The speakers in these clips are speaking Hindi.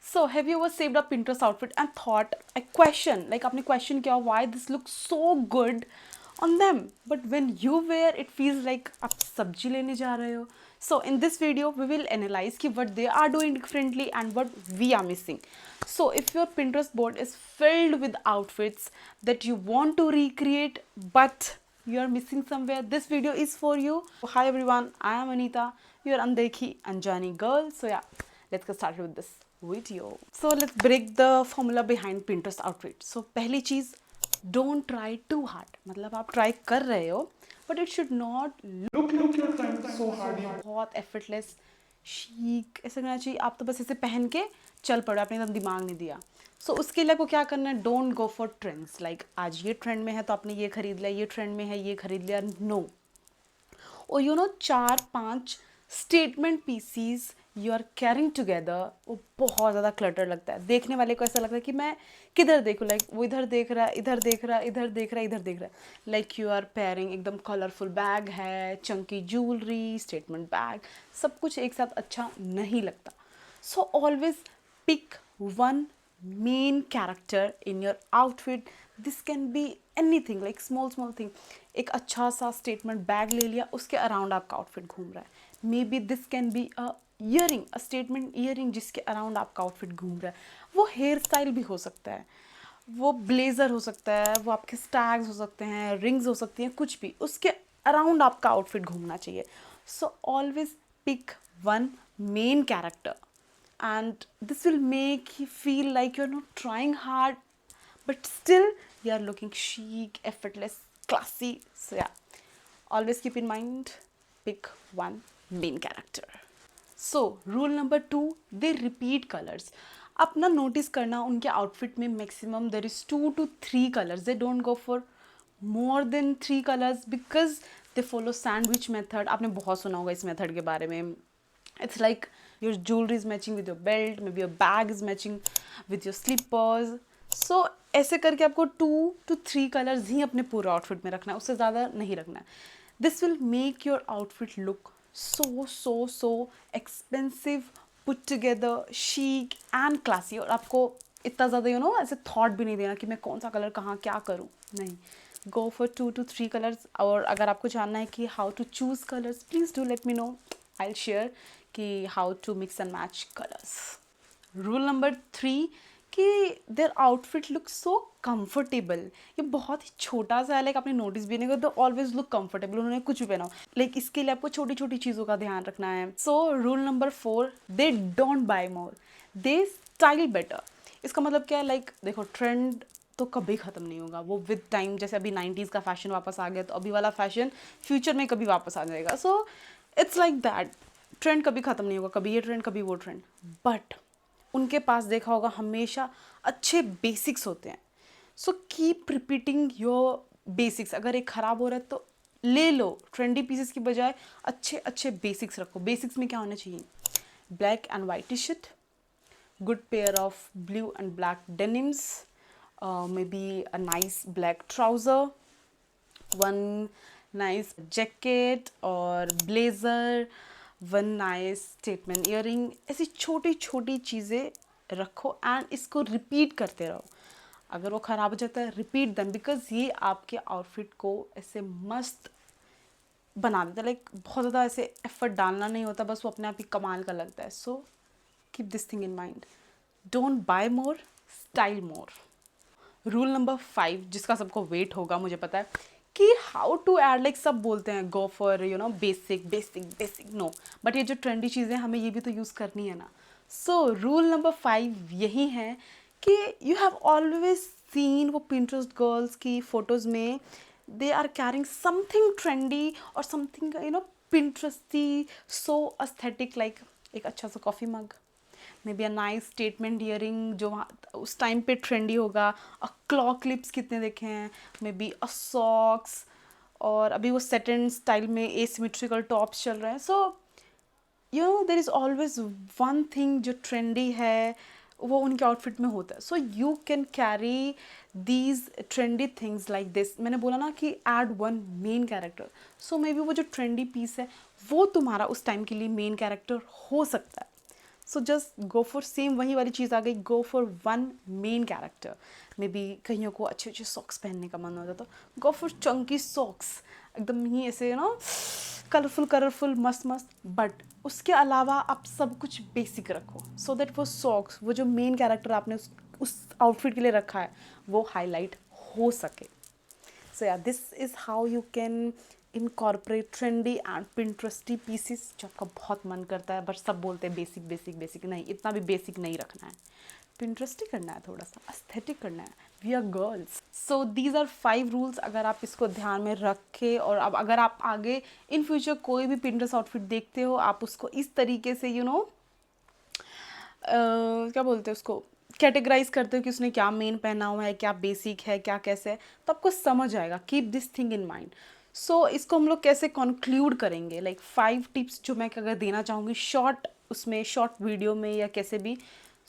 So have you ever saved a Pinterest outfit and thought a question, like आपने question किया why this looks so good on them, but when you wear it feels like आप सब्जी लेने जा रहे हो. So in this video we will analyze कि what they are doing differently and what we are missing. So if your Pinterest board is filled with outfits that you want to recreate but you are missing somewhere, this video is for you. Hi everyone, I am Anita, your Andekhi Anjani girl. So yeah, let's get started with this video. So let's break the formula behind Pinterest outfit. So पहली चीज, don't try too hard. मतलब आप try कर रहे हो but it should not look you're trying so hard. बहुत effortless, chic ऐसा करना चाहिए. आप तो बस ऐसे पहन के चल पड़ो, आपने एकदम दिमाग नहीं दिया. सो उसके लिए आपको क्या करना है, don't go for trends. Like आज ये ट्रेंड में है तो आपने ये खरीद लिया, ये ट्रेंड में है ये खरीद लिया. नो. और you know 4-5 statement pieces you are carrying together, वो बहुत ज़्यादा क्लटर लगता है. देखने वाले को ऐसा लगता है कि मैं किधर देखूँ. लाइक वो इधर देख रहा है, इधर देख रहा है, इधर देख रहा है, इधर देख रहा है. लाइक यू आर पेयरिंग, एकदम कलरफुल बैग है, चंकी ज्वेलरी, स्टेटमेंट बैग, सब कुछ एक साथ अच्छा नहीं लगता. So always pick one main character in your outfit. This can be anything, like small thing. एक अच्छा सा स्टेटमेंट बैग ले लिया, उसके अराउंड आपका आउटफिट घूम रहा है. Maybe this can be a earring, a statement earring जिसके अराउंड आपका आउटफिट घूम रहा है. वो हेयर स्टाइल भी हो सकता है, वो ब्लेजर हो सकता है, वो आपके स्टैग्स हो सकते हैं, रिंग्स हो सकती हैं, कुछ भी उसके अराउंड आपका आउटफिट घूमना चाहिए. So always pick one main character and this will make you feel like you're not trying hard but still you are looking chic, effortless, classy. So yeah, always keep in mind, pick one main character. So rule number 2, they repeat colors. अपना नोटिस करना उनके आउटफिट में maximum there is 2 to 3 colours. They don't go for more than 3 colours because they follow sandwich method. आपने बहुत सुना होगा इस मेथड के बारे में. It's like your jewelry is matching with your belt, maybe your bag is matching with your slippers. So ऐसे करके आपको 2 to 3 कलर्स ही अपने पूरे आउटफिट में रखना है, उससे ज़्यादा नहीं रखना है. This will make your outfit look so expensive, put together, chic and classy. और आपको इतना ज़्यादा यू नो ऐसे थॉट भी नहीं देना कि मैं कौन सा कलर कहाँ क्या करूँ. नहीं, गो फॉर 2 to 3 कलर्स. और अगर आपको जानना है कि how to choose colours, please do let me know. I'll share कि how to mix and match colors. Rule number 3 कि their outfit looks so comfortable. ये बहुत ही छोटा सा है, लाइक आपने नोटिस भी नहीं किया, तो ऑलवेज लुक कंफर्टेबल. उन्होंने कुछ भी पहना हो, लाइक इसके लिए आपको छोटी छोटी चीज़ों का ध्यान रखना है. So rule number 4, they don't buy more, they style better. इसका मतलब क्या है, लाइक देखो ट्रेंड तो कभी ख़त्म नहीं होगा. वो विद टाइम, जैसे अभी 90s का फैशन वापस आ गया, तो अभी वाला फैशन फ्यूचर में कभी वापस आ जाएगा. So it's like that. Trend कभी ख़त्म नहीं होगा, कभी ये ट्रेंड कभी वो ट्रेंड. बट उनके पास देखा होगा हमेशा अच्छे बेसिक्स होते हैं. So keep repeating your basics. अगर एक ख़राब हो रहा है तो ले लो, ट्रेंडी पीसेस की बजाय अच्छे अच्छे बेसिक्स रखो. बेसिक्स में क्या होना चाहिए, black and white T shirt, good pair of blue and black denims, maybe a nice black trouser, one nice jacket or blazer, one nice statement earring. ऐसी छोटी छोटी चीज़ें रखो एंड इसको रिपीट करते रहो. अगर वो ख़राब हो जाता है, रिपीट देम, बिकॉज ये आपके आउटफिट को ऐसे मस्त बना देता है. लाइक बहुत ज़्यादा ऐसे एफर्ट डालना नहीं होता, बस वो अपने आप ही कमाल का लगता है. सो keep this thing in mind, don't buy more, style more. Rule number 5, जिसका सबको वेट होगा मुझे पता है, कि हाउ टू ऐड. लाइक सब बोलते हैं go for you know basic basic basic. No, but ये जो ट्रेंडी चीज़ें हमें ये भी तो यूज़ करनी है ना. सो रूल नंबर 5 यही है कि यू हैव ऑलवेज सीन वो Pinterest गर्ल्स की फोटोज़ में they are carrying something trendy और something you know Pinteresty, so aesthetic. Like एक अच्छा सा coffee mug, maybe a nice statement earring जो वहाँ उस टाइम पे ट्रेंडी होगा. अ क्लॉ क्लिप्स कितने देखे हैं, मे बी अ सॉक्स, और अभी वो सेटन स्टाइल में एसिमेट्रिकल टॉप्स चल रहे हैं. So you know there is always one thing जो ट्रेंडी है, वो उनके आउटफिट में होता है. So you can carry these trendy things like this. मैंने बोला ना कि add one main character. So maybe वो जो ट्रेंडी पीस है वो तुम्हारा उस टाइम के लिए मेन कैरेक्टर हो सकता है. So just go for same वही वाली चीज़ आ गई, go for one main character. May be कईयों को अच्छे अच्छे सॉक्स पहनने का मन होता तो गो फॉर चंकी सॉक्स, एकदम ही ऐसे कलरफुल कलरफुल मस्त मस्त, बट उसके अलावा आप सब कुछ बेसिक रखो सो दैट वो सॉक्स, वो जो मेन कैरेक्टर आपने उस आउटफिट के लिए रखा है वो हाईलाइट हो सके। So yeah this is how you can incorporate trendy and Pinteresty pieces जो आपका बहुत मन करता है, बट सब बोलते हैं बेसिक बेसिक बेसिक, नहीं इतना भी बेसिक नहीं रखना है, पिंट्रेस्टी करना है, थोड़ा सा एस्थेटिक करना है, we are girls. So these are 5 rules, अगर आप इसको ध्यान में रखें और अब अगर आप आगे इन फ्यूचर कोई भी पिंट्रेस्ट आउटफिट देखते हो आप उसको इस तरीके से क्या बोलते हैं उसको कैटेगराइज करते हो कि उसने क्या मेन पहना हुआ है, क्या बेसिक है, क्या कैसे है, तो आपको समझ आएगा। Keep this thing in mind. So इसको हम लोग कैसे कंक्लूड करेंगे, लाइक 5 टिप्स जो मैं अगर देना चाहूँगी शॉर्ट, उसमें शॉर्ट वीडियो में या कैसे भी।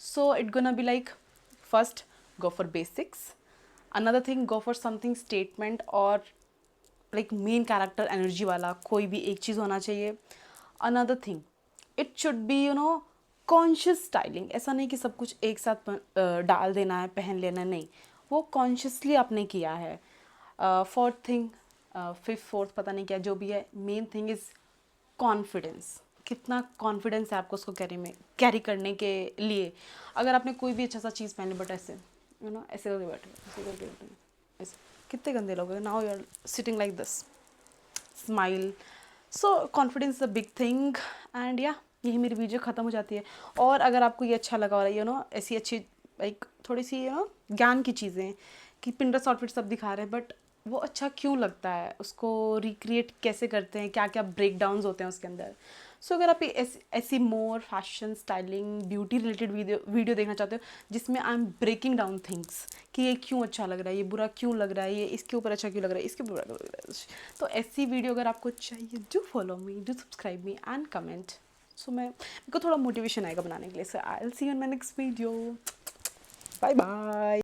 So it gonna be like, first go for basics, another thing go for something statement और लाइक मेन कैरेक्टर एनर्जी वाला कोई भी एक चीज़ होना चाहिए। Another thing it should be conscious styling, ऐसा नहीं कि सब कुछ एक साथ डाल देना है, पहन लेना है, नहीं, वो कॉन्शियसली आपने किया है। फोर्थ थिंग, फिफ्थ फोर्थ पता नहीं क्या जो भी है, मेन थिंग इज़ कॉन्फिडेंस, कितना कॉन्फिडेंस है आपको उसको कैरी करने के लिए। अगर आपने कोई भी अच्छा सा चीज़ पहनी बट ऐसे ऐसे करके बैठे, ऐसे करके बैठे, ऐसे कितने गंदे लोग हैं। Now you are sitting like this, smile. So confidence is a big thing and या यही मेरी वीडियो ख़त्म हो जाती है। और अगर आपको ये अच्छा लगा और ऐसी अच्छी लाइक थोड़ी सी ज्ञान की चीज़ें कि पिंटरेस्ट आउटफिट सब दिखा रहे हैं, बट वो अच्छा क्यों लगता है, उसको रिक्रिएट कैसे करते हैं, क्या क्या ब्रेक डाउन्स होते हैं उसके अंदर। सो अगर आप ऐसी more fashion styling beauty related video देखना चाहते हो जिसमें I am breaking down things कि ये क्यों अच्छा लग रहा है, ये बुरा क्यों लग रहा है, ये इसके ऊपर अच्छा क्यों लग रहा है, इसके ऊपर बुरा लग रहा है, तो ऐसी वीडियो अगर आपको चाहिए do follow me, do subscribe me and comment. So मेरे को थोड़ा मोटिवेशन आएगा बनाने के लिए। So I will see you in my next video. Bye bye.